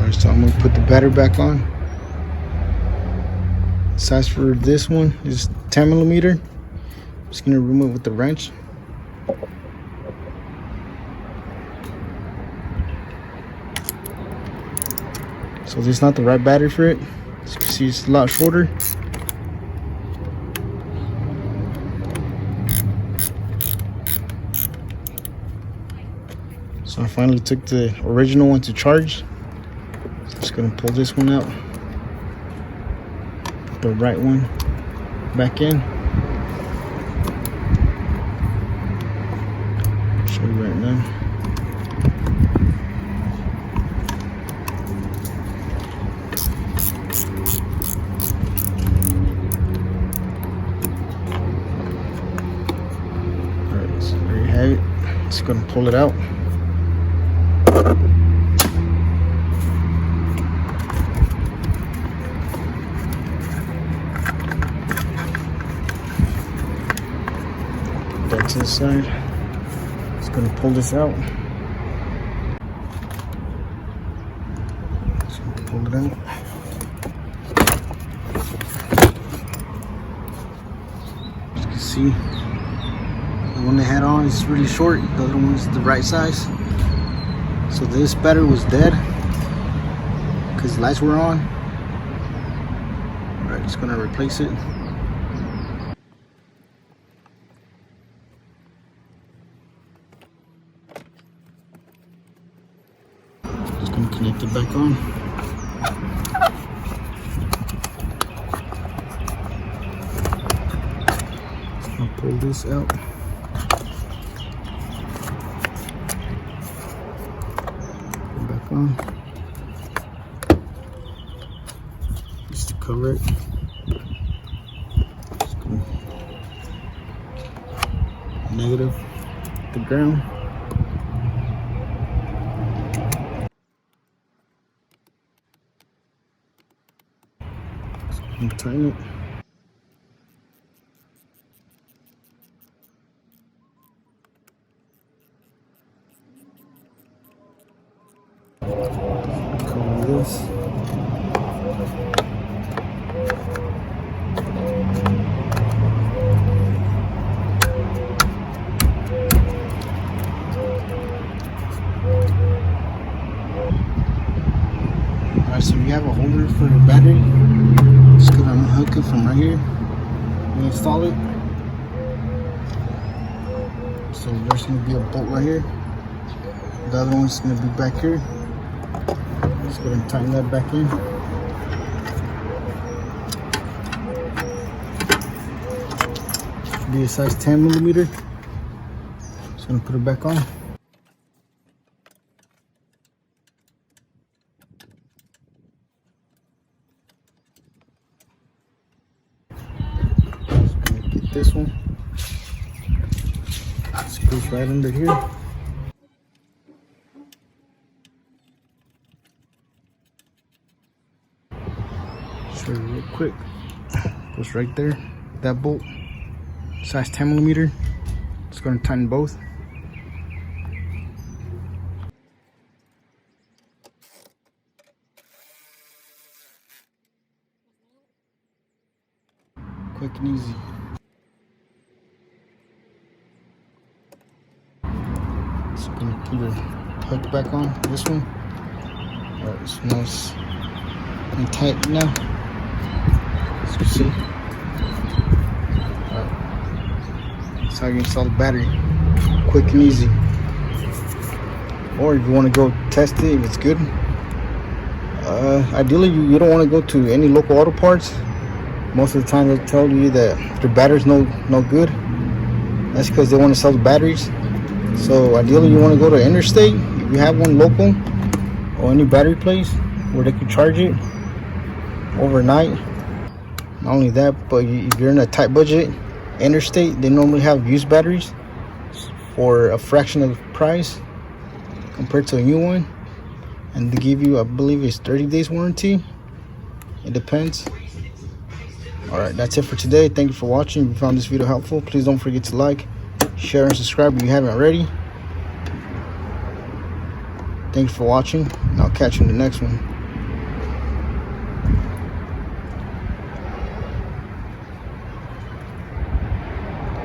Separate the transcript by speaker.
Speaker 1: Alright, so I'm gonna put the battery back on. Size for this one is 10 millimeter. I'm just gonna remove it with the wrench. So this is not the right battery for it. As you can see, it's a lot shorter. So I finally took the original one to charge. So I'm just gonna pull this one out. Put the right one back in. I'll show you right now. Alright, so there you have it. Just gonna pull it out. Back to the side. Just gonna pull this out. Just gonna pull it out. As you can see, the one they had on is really short. The other one is the right size. So this battery was dead because the lights were on. Alright, just gonna replace it. Just gonna connect it back on. I'll pull this out. Back on. Just to cover it. Just gonna negative the ground. And tighten it. Cover this. Alright, so you have a holder for your battery. Just gonna unhook it from right here and install it. So there's gonna be a bolt right here. The other one's gonna be back here. Just gonna tighten that back in. Be a size 10 millimeter. Just gonna put it back on. This one screws right under here. Show you real quick. Goes right there. That bolt, size 10 millimeter. Just going to tighten both. Quick and easy. So I'm gonna put the hook back on this one. Alright, this one is tight now. As you can see. Alright. That's how you install the battery. Quick and easy. Or if you want to go test it if it's good. Ideally you don't want to go to any local auto parts. Most of the time they'll tell you that their battery's no good. That's because they want to sell the batteries. So ideally you want to go to Interstate if you have one local, or any battery place where they can charge it overnight. Not only that, but if you're in a tight budget, Interstate, they normally have used batteries for a fraction of the price compared to a new one, and they give you, I believe it's 30 days warranty. It depends. Alright, that's it for today. Thank you for watching. If you found this video helpful, please don't forget to like, share, and subscribe if you haven't already. Thank you for watching, and I'll catch you in the next one.